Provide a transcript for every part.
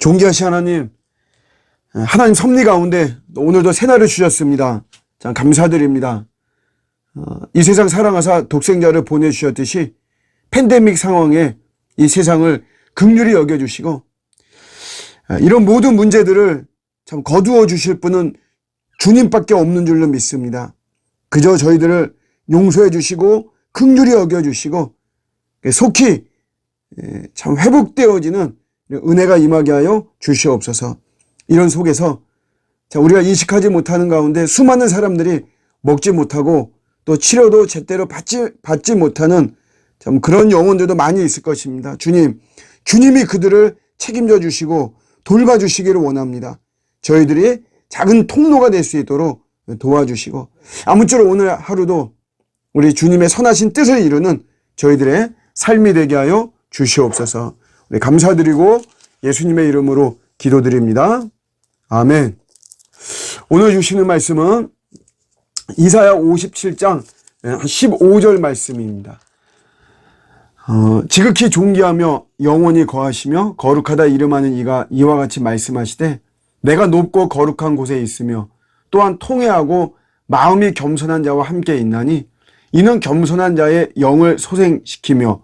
존귀하신 하나님, 하나님 섭리 가운데 오늘도 새날을 주셨습니다. 참 감사드립니다. 이 세상 사랑하사 독생자를 보내주셨듯이 팬데믹 상황에 이 세상을 긍휼히 여겨주시고 이런 모든 문제들을 참 거두어 주실 분은 주님밖에 없는 줄로 믿습니다. 그저 저희들을 용서해 주시고 긍휼히 여겨주시고 속히 참 회복되어지는 은혜가 임하게 하여 주시옵소서. 이런 속에서 우리가 인식하지 못하는 가운데 수많은 사람들이 먹지 못하고 또 치료도 제대로 받지 못하는 참 그런 영혼들도 많이 있을 것입니다. 주님이 그들을 책임져 주시고 돌봐주시기를 원합니다. 저희들이 작은 통로가 될 수 있도록 도와주시고 아무쪼록 오늘 하루도 우리 주님의 선하신 뜻을 이루는 저희들의 삶이 되게 하여 주시옵소서. 우리 감사드리고 예수님의 이름으로 기도드립니다. 아멘. 오늘 주시는 말씀은 이사야 57장 15절 말씀입니다. 지극히 존귀하며 영원히 거하시며 거룩하다 이름하는 이가 이와 같이 말씀하시되 내가 높고 거룩한 곳에 있으며 또한 통회하고 마음이 겸손한 자와 함께 있나니 이는 겸손한 자의 영을 소생시키며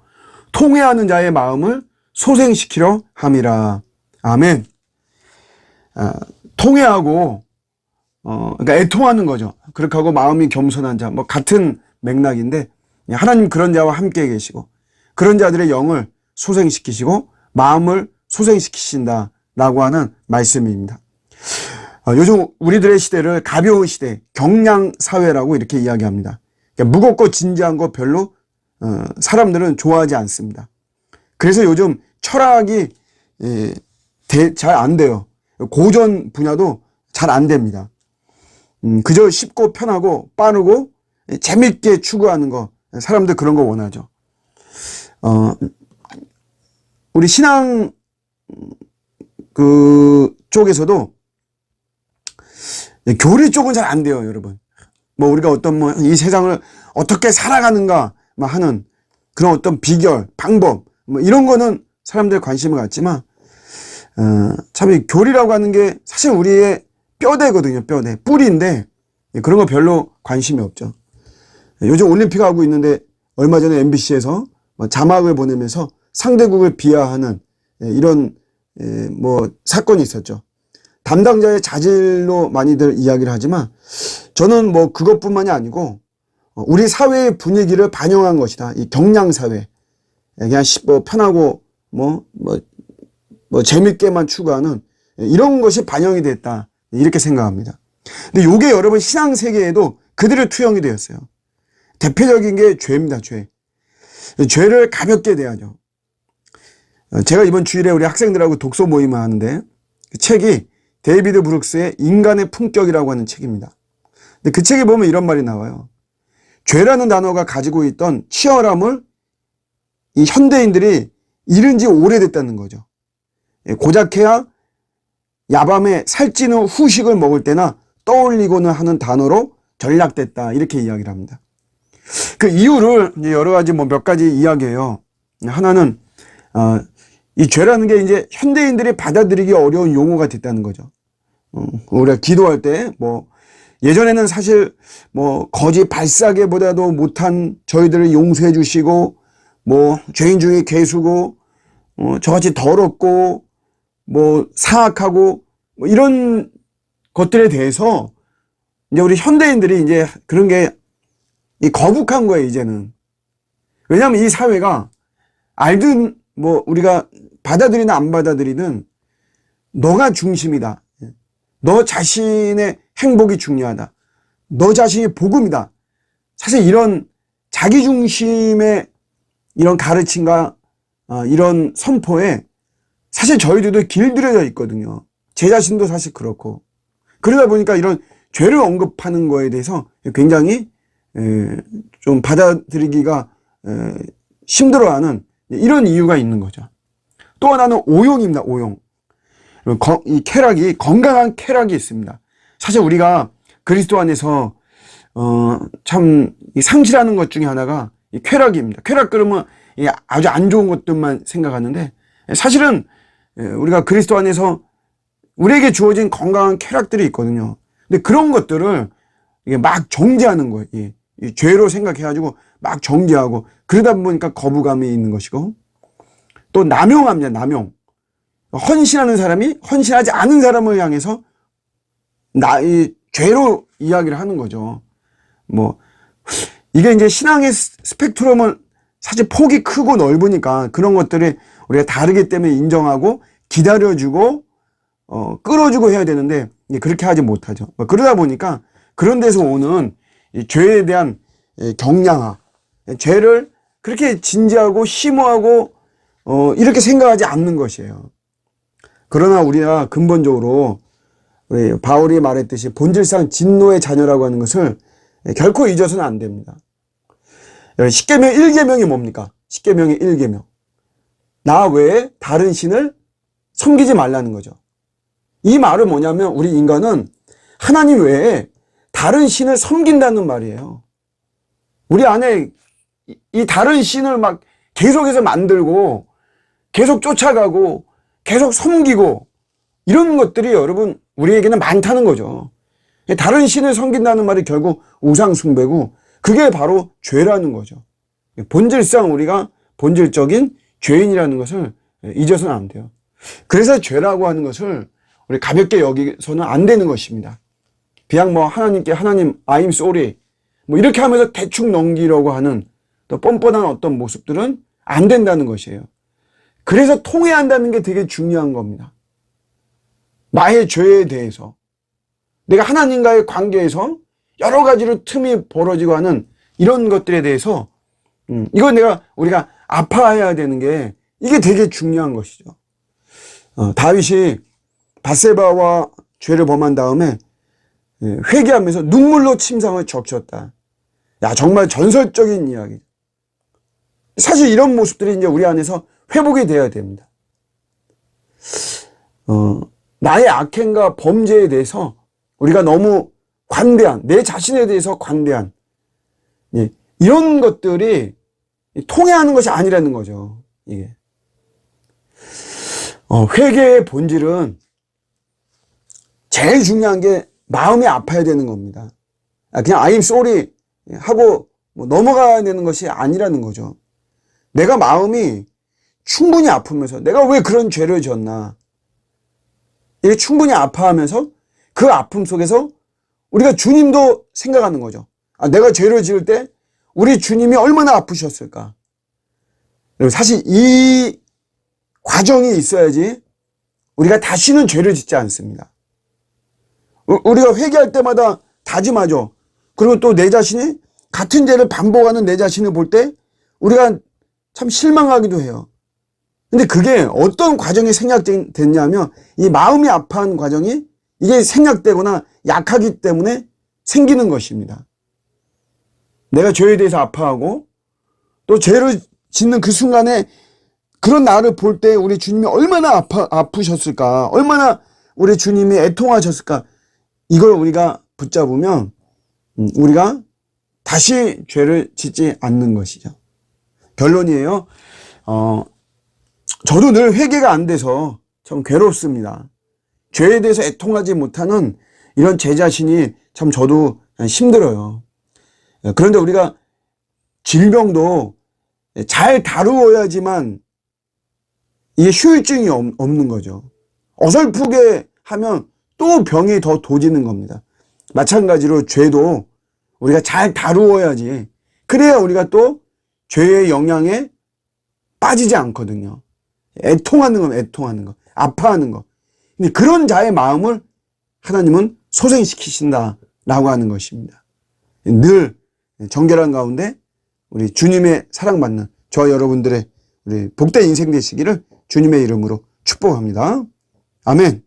통회하는 자의 마음을 소생시키려 함이라. 아멘. 통회하고 그러니까 애통하는 거죠. 그렇게 하고 마음이 겸손한 자, 뭐 같은 맥락인데 하나님 그런 자와 함께 계시고 그런 자들의 영을 소생시키시고 마음을 소생시키신다라고 하는 말씀입니다. 요즘 우리들의 시대를 가벼운 시대, 경량사회라고 이렇게 이야기합니다. 그러니까 무겁고 진지한 거 별로 사람들은 좋아하지 않습니다. 그래서 요즘 철학이 잘 안 돼요. 고전 분야도 잘 안 됩니다. 그저 쉽고 편하고 빠르고 재밌게 추구하는 거, 사람들 그런 거 원하죠. 우리 신앙 그 쪽에서도 교리 쪽은 잘 안 돼요, 여러분. 뭐 우리가 어떤 이 세상을 어떻게 살아가는가 하는 그런 어떤 비결, 방법 뭐 이런 거는 사람들 관심을 갖지만 참 이 교리라고 하는 게 사실 우리의 뼈대거든요, 뼈대, 뿌리인데 그런 거 별로 관심이 없죠. 요즘 올림픽 하고 있는데 얼마 전에 MBC에서 자막을 보내면서 상대국을 비하하는 이런 뭐 사건이 있었죠. 담당자의 자질로 많이들 이야기를 하지만 저는 뭐 그것뿐만이 아니고 우리 사회의 분위기를 반영한 것이다. 이 경량사회. 그냥 뭐 편하고 뭐 재밌게만 추구하는 이런 것이 반영이 됐다. 이렇게 생각합니다. 근데 이게 여러분 신앙 세계에도 그대로 투영이 되었어요. 대표적인 게 죄입니다, 죄. 죄를 가볍게 대하죠. 제가 이번 주일에 우리 학생들하고 독서 모임을 하는데 그 책이 데이비드 브룩스의 인간의 품격이라고 하는 책입니다. 근데 그 책에 보면 이런 말이 나와요. 죄라는 단어가 가지고 있던 치열함을 이 현대인들이 잃은 지 오래됐다는 거죠. 고작해야 야밤에 살찌는 후식을 먹을 때나 떠올리고는 하는 단어로 전락됐다. 이렇게 이야기를 합니다. 그 이유를 여러 가지 몇 가지 이야기해요. 하나는 이 죄라는 게 이제 현대인들이 받아들이기 어려운 용어가 됐다는 거죠. 우리가 기도할 때 예전에는 사실 거지 발사계보다도 못한 저희들을 용서해 주시고 죄인 중에 괴수고 저같이 더럽고 사악하고 이런 것들에 대해서 이제 우리 현대인들이 이제 그런 게 거북한 거예요, 이제는. 왜냐하면 이 사회가 알든 우리가 받아들이든 안 받아들이든 너가 중심이다. 너 자신의 행복이 중요하다. 너 자신이 복음이다. 사실 이런 자기중심의 이런 가르침과 이런 선포에 사실 저희들도 길들여져 있거든요. 제 자신도 사실 그렇고. 그러다 보니까 이런 죄를 언급하는 거에 대해서 굉장히 좀 받아들이기가 힘들어하는 이런 이유가 있는 거죠. 또 하나는 오용입니다. 오용. 이 쾌락이, 건강한 쾌락이 있습니다. 사실 우리가 그리스도 안에서 참 상실하는 것 중에 하나가 이 쾌락입니다. 쾌락 그러면 아주 안 좋은 것들만 생각하는데 사실은 우리가 그리스도 안에서 우리에게 주어진 건강한 쾌락들이 있거든요. 근데 그런 것들을 이게 막 정죄하는 거예요. 이 죄로 생각해가지고 막 정죄하고 그러다 보니까 거부감이 있는 것이고, 또 남용합니다. 남용. 헌신하는 사람이 헌신하지 않은 사람을 향해서 이 죄로 이야기를 하는 거죠. 뭐 이게 이제 신앙의 스펙트럼은 사실 폭이 크고 넓으니까 그런 것들이 우리가 다르기 때문에 인정하고 기다려주고 끌어주고 해야 되는데 그렇게 하지 못하죠. 그러다 보니까 그런 데서 오는 이 죄에 대한 경량화, 죄를 그렇게 진지하고 심오하고 이렇게 생각하지 않는 것이에요. 그러나 우리가 근본적으로 우리 바울이 말했듯이 본질상 진노의 자녀라고 하는 것을 결코 잊어서는 안 됩니다. 십계명 1계명이 뭡니까? 십계명의 1계명. 나 외에 다른 신을 섬기지 말라는 거죠. 이 말은 뭐냐면 우리 인간은 하나님 외에 다른 신을 섬긴다는 말이에요. 우리 안에 이 다른 신을 막 계속해서 만들고 계속 쫓아가고 계속 섬기고 이런 것들이 여러분 우리에게는 많다는 거죠. 다른 신을 섬긴다는 말이 결국 우상숭배고 그게 바로 죄라는 거죠. 본질상 우리가 본질적인 죄인이라는 것을 잊어서는 안 돼요. 그래서 죄라고 하는 것을 우리 가볍게 여기서는 안 되는 것입니다. 그냥 뭐 하나님께 하나님 I'm sorry 뭐 이렇게 하면서 대충 넘기려고 하는 또 뻔뻔한 어떤 모습들은 안 된다는 것이에요. 그래서 통회한다는 게 되게 중요한 겁니다. 나의 죄에 대해서 내가 하나님과의 관계에서 여러 가지로 틈이 벌어지고 하는 이런 것들에 대해서 이건 우리가 아파해야 되는 게 이게 되게 중요한 것이죠. 다윗이 밧세바와 죄를 범한 다음에 회개하면서 눈물로 침상을 적셨다. 야, 정말 전설적인 이야기. 사실 이런 모습들이 이제 우리 안에서 회복이 돼야 됩니다. 나의 악행과 범죄에 대해서 우리가 너무 관대한, 내 자신에 대해서 관대한, 이런 것들이 통해하는 것이 아니라는 거죠. 이게. 회개의 본질은 제일 중요한 게 마음이 아파야 되는 겁니다. 그냥 I'm sorry 하고 뭐 넘어가야 되는 것이 아니라는 거죠. 내가 마음이 충분히 아프면서 내가 왜 그런 죄를 지었나. 이게 충분히 아파하면서 그 아픔 속에서 우리가 주님도 생각하는 거죠. 내가 죄를 지을 때 우리 주님이 얼마나 아프셨을까. 사실 이 과정이 있어야지 우리가 다시는 죄를 짓지 않습니다. 우리가 회개할 때마다 다짐하죠. 그리고 또 내 자신이 같은 죄를 반복하는 내 자신을 볼 때 우리가 참 실망하기도 해요. 근데 그게 어떤 과정이 생략됐냐면 이 마음이 아파한 과정이 이게 생략되거나 약하기 때문에 생기는 것입니다. 내가 죄에 대해서 아파하고 또 죄를 짓는 그 순간에 그런 나를 볼 때 우리 주님이 얼마나 아프셨을까, 얼마나 우리 주님이 애통하셨을까, 이걸 우리가 붙잡으면 우리가 다시 죄를 짓지 않는 것이죠. 결론이에요. 저도 늘 회개가 안 돼서 참 괴롭습니다. 죄에 대해서 애통하지 못하는 이런 제 자신이 참 저도 힘들어요. 그런데 우리가 질병도 잘 다루어야지만 이게 후유증이 없는 거죠. 어설프게 하면 또 병이 더 도지는 겁니다. 마찬가지로 죄도 우리가 잘 다루어야지 그래야 우리가 또 죄의 영향에 빠지지 않거든요. 애통하는 거, 아파하는 거. 근데 그런 자의 마음을 하나님은 소생시키신다라고 하는 것입니다. 늘 정결한 가운데 우리 주님의 사랑받는 저와 여러분들의 우리 복된 인생 되시기를 주님의 이름으로 축복합니다. 아멘.